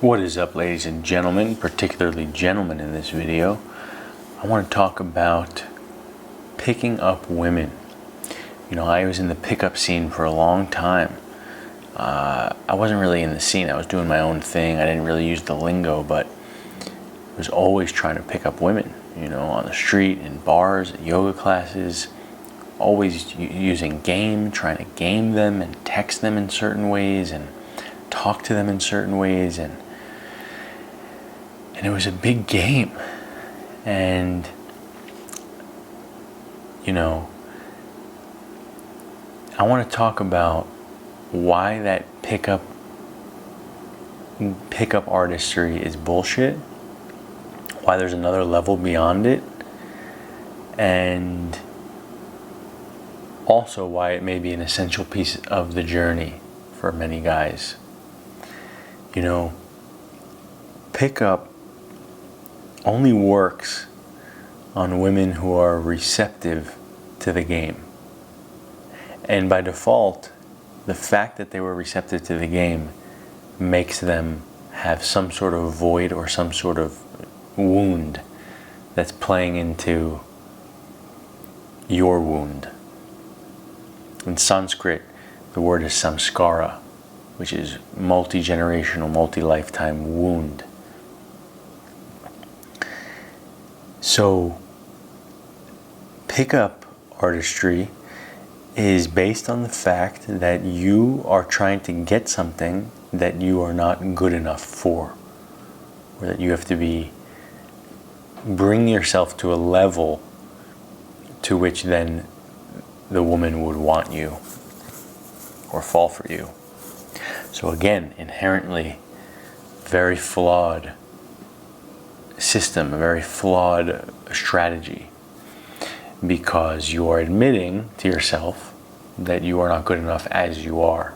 What is up, ladies and gentlemen, particularly gentlemen in this video? I want to talk about picking up women. You know, I was in the pickup scene for a long time. I wasn't really in the scene. I was doing my own thing. I didn't really use the lingo, but I was always trying to pick up women, you know, on the street, in bars, at yoga classes, always using game, trying to game them and text them in certain ways and talk to them in certain ways, and it was a big game. And you know, I want to talk about why that pickup artistry is bullshit, why there's another level beyond it, and also why it may be an essential piece of the journey for many guys. You know, pickup only works on women who are receptive to the game. And by default, the fact that they were receptive to the game makes them have some sort of void or some sort of wound that's playing into your wound. In Sanskrit, the word is samskara, which is multi-generational, multi-lifetime wound. So, pickup artistry is based on the fact that you are trying to get something that you are not good enough for, or that you have to bring yourself to a level to which then the woman would want you or fall for you. So again, inherently very flawed system, a very flawed strategy, because you are admitting to yourself that you are not good enough as you are.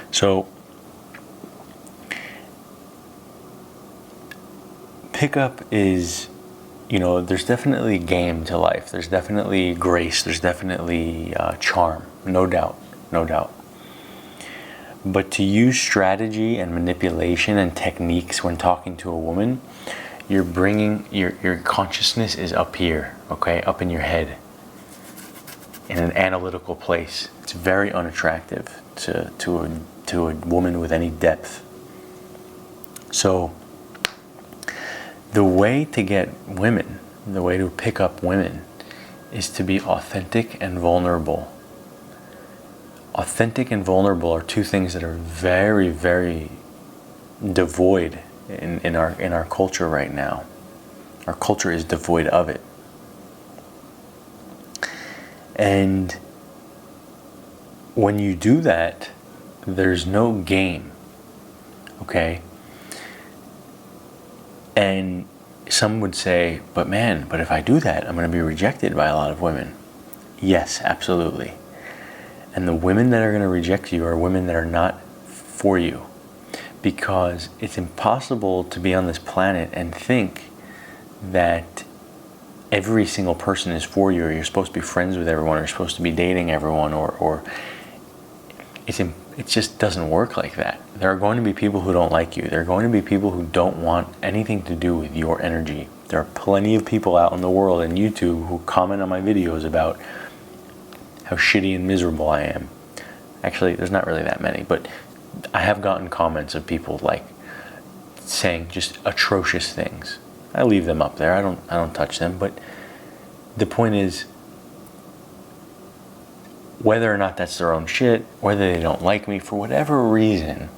So pickup is, you know, there's definitely game to life, there's definitely grace, there's definitely charm, no doubt. But to use strategy and manipulation and techniques when talking to a woman, you're bringing your consciousness is up here, okay, up in your head, in an analytical place. It's very unattractive to a woman with any depth. So the way to get women, the way to pick up women, is to be authentic and vulnerable. Authentic and vulnerable are two things that are very, very devoid in our culture right now. Our culture is devoid of it. And when you do that, there's no game, okay? And some would say, but if I do that, I'm going to be rejected by a lot of women. Yes, absolutely. And the women that are going to reject you are women that are not for you, because it's impossible to be on this planet and think that every single person is for you, or you're supposed to be friends with everyone, or you're supposed to be dating everyone, or it just doesn't work like that. There are going to be people who don't like you. There are going to be people who don't want anything to do with your energy. There are plenty of people out in the world and YouTube who comment on my videos about how shitty and miserable I am. Actually, there's not really that many, but I have gotten comments of people like saying just atrocious things. I leave them up there. I don't touch them, but the point is, whether or not that's their own shit, whether they don't like me for whatever reason,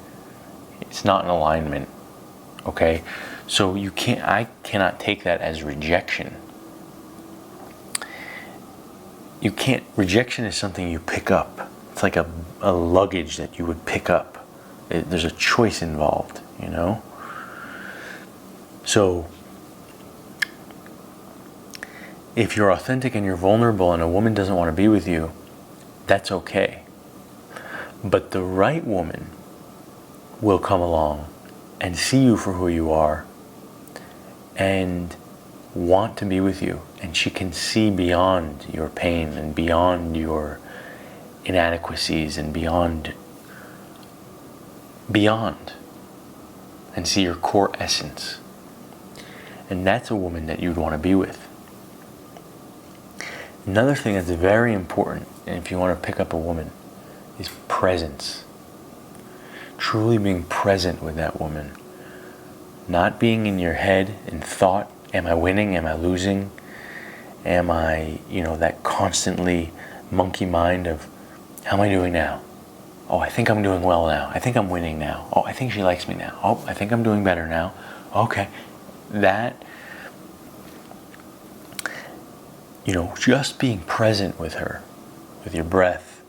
it's not in alignment. Okay? So I cannot take that as rejection. Rejection is something you pick up. It's like a luggage that you would pick up. There's a choice involved, you know? So if you're authentic and you're vulnerable and a woman doesn't want to be with you, that's okay. But the right woman will come along and see you for who you are and want to be with you, and she can see beyond your pain and beyond your inadequacies and beyond. and see your core essence. And that's a woman that you'd want to be with. Another thing that's very important, and if you want to pick up a woman, is presence. Truly being present with that woman. Not being in your head in thought, am I winning, am I losing? Am I, that constantly monkey mind of, how am I doing now? Oh, I think I'm doing well now. I think I'm winning now. Oh, I think she likes me now. Oh, I think I'm doing better now. Okay. That, just being present with her, with your breath,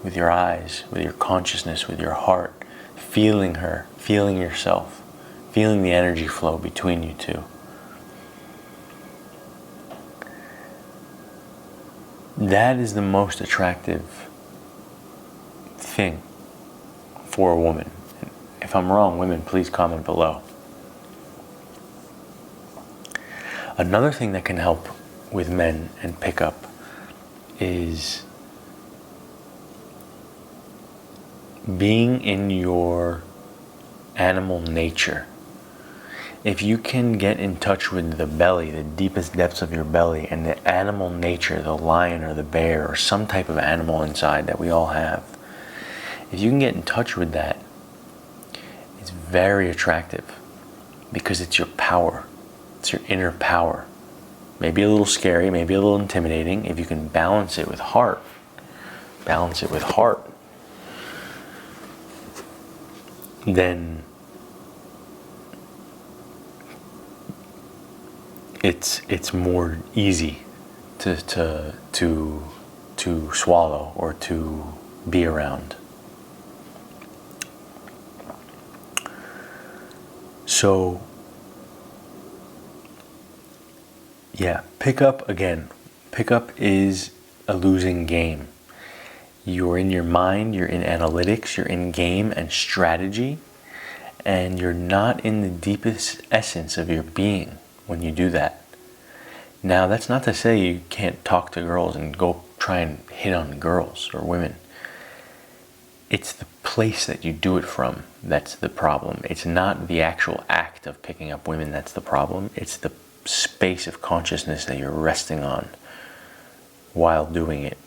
with your eyes, with your consciousness, with your heart, feeling her, feeling yourself, feeling the energy flow between you two. That is the most attractive thing for a woman. If I'm wrong, women, please comment below. Another thing that can help with men and pickup is being in your animal nature. If you can get in touch with the belly, the deepest depths of your belly, and the animal nature, the lion or the bear or some type of animal inside that we all have, if you can get in touch with that, it's very attractive because it's your power. It's your inner power. Maybe a little scary, maybe a little intimidating. If you can balance it with heart, then it's more easy to swallow or to be around. So yeah, pickup is a losing game. You're in your mind, you're in analytics, you're in game and strategy, and you're not in the deepest essence of your being when you do that. Now, that's not to say you can't talk to girls and go try and hit on girls or women. It's the place that you do it from that's the problem. It's not the actual act of picking up women that's the problem. It's the space of consciousness that you're resting on while doing it.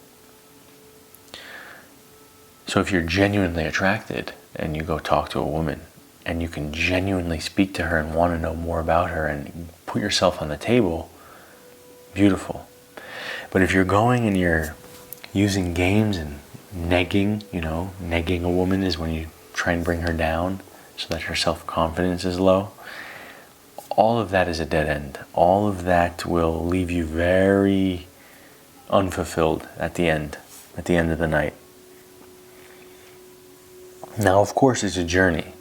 So if you're genuinely attracted and you go talk to a woman and you can genuinely speak to her and want to know more about her and put yourself on the table, beautiful. But if you're going and you're using games and negging, negging a woman is when you try and bring her down so that her self-confidence is low, all of that is a dead end. All of that will leave you very unfulfilled at the end of the night. Now, of course, it's a journey.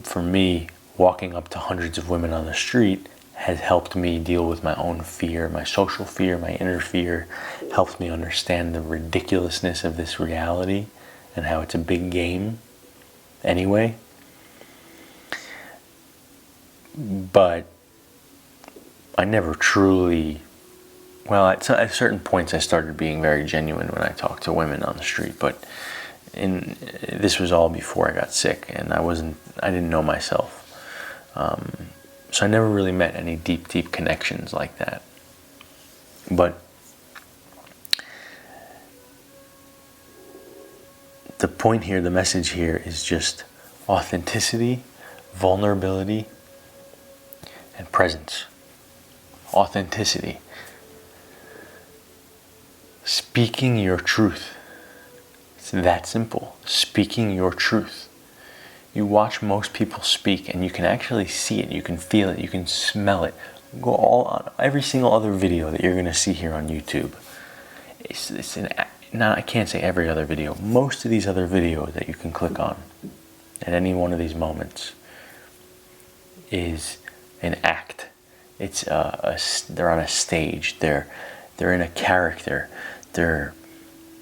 For me, walking up to hundreds of women on the street has helped me deal with my own fear, my social fear, my inner fear, helped me understand the ridiculousness of this reality and how it's a big game anyway. But I never truly, at certain points I started being very genuine when I talked to women on the street, but this was all before I got sick and I didn't know myself. So I never really met any deep connections like that. But the point here, the message here is just authenticity, vulnerability, and presence. Authenticity. Speaking your truth. It's that simple. Speaking your truth. You watch most people speak and you can actually see it, you can feel it, you can smell it. Go all on every single other video that you're going to see here on YouTube. I can't say every other video. Most of these other videos that you can click on at any one of these moments is an act. It's they're on a stage. They're in a character. They're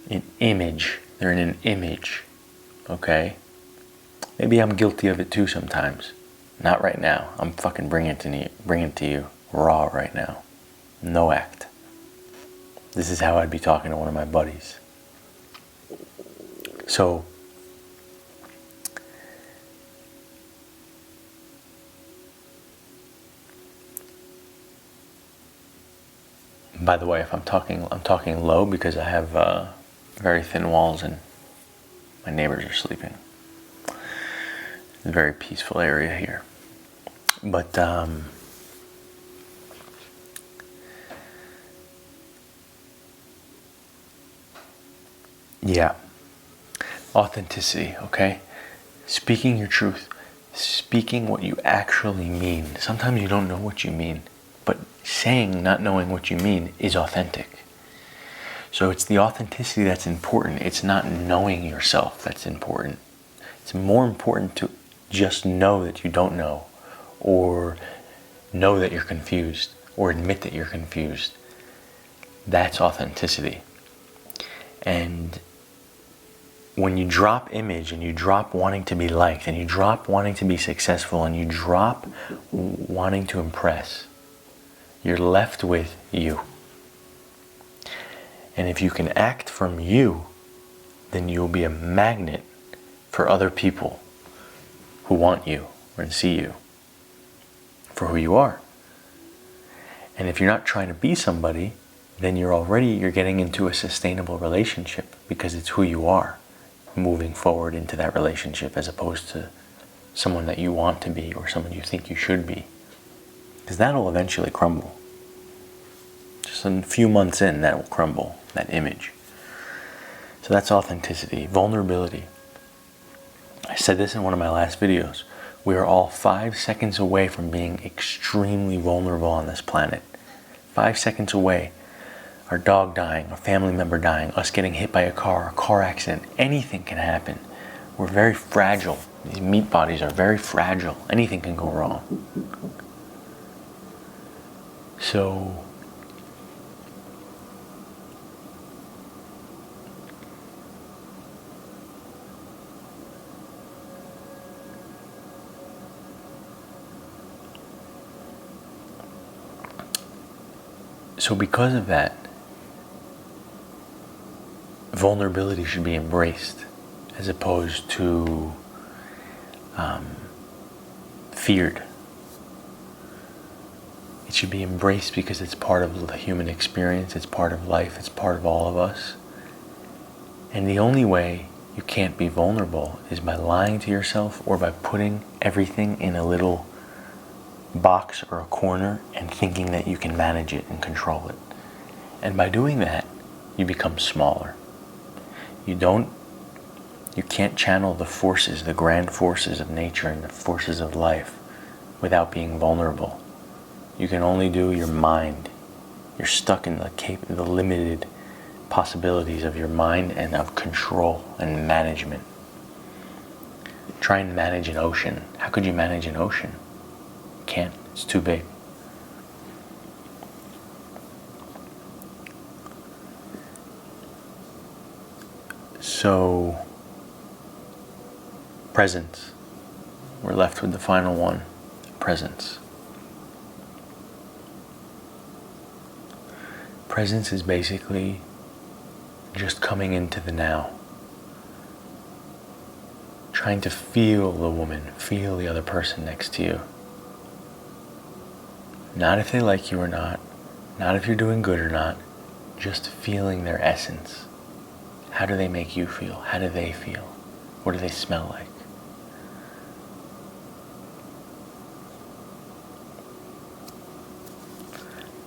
an image. They're in an image. Okay. Maybe I'm guilty of it too sometimes. Not right now. I'm fucking bringing it to you raw right now. No act. This is how I'd be talking to one of my buddies. So By the way, if I'm talking low because I have very thin walls and my neighbors are sleeping. It's a very peaceful area here. But yeah, authenticity, okay? Speaking your truth, speaking what you actually mean. Sometimes you don't know what you mean, but saying not knowing what you mean is authentic. So it's the authenticity that's important. It's not knowing yourself that's important. It's more important to just know that you don't know, or know that you're confused, or admit that you're confused. That's authenticity. And when you drop image, and you drop wanting to be liked, and you drop wanting to be successful, and you drop wanting to impress, you're left with you. And if you can act from you, then you'll be a magnet for other people who want you and see you for who you are. And if you're not trying to be somebody, then you're getting into a sustainable relationship, because it's who you are moving forward into that relationship, as opposed to someone that you want to be or someone you think you should be. Because that'll eventually crumble. Just a few months in, that will crumble, that image. So that's authenticity. Vulnerability. I said this in one of my last videos. We are all 5 seconds away from being extremely vulnerable on this planet. 5 seconds away. Our dog dying, a family member dying, us getting hit by a car accident, anything can happen. We're very fragile. These meat bodies are very fragile. Anything can go wrong. So because of that, vulnerability should be embraced, as opposed to feared. It should be embraced because it's part of the human experience, it's part of life, it's part of all of us. And the only way you can't be vulnerable is by lying to yourself, or by putting everything in a little box or a corner and thinking that you can manage it and control it. And by doing that, you become smaller. You can't channel the forces, the grand forces of nature and the forces of life, without being vulnerable. You can only do your mind. You're stuck in the limited possibilities of your mind and of control and management. Try and manage an ocean. How could you manage an ocean? Can't. It's too big. So, presence. We're left with the final one. Presence. Presence is basically just coming into the now. Trying to feel the woman, feel the other person next to you. Not if they like you or not if you're doing good or not, just feeling their essence. How do they make you feel? How do they feel? What do they smell like?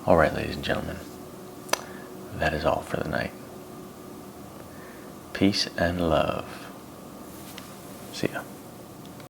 All right, ladies and gentlemen, that is all for the night. Peace and love. See ya.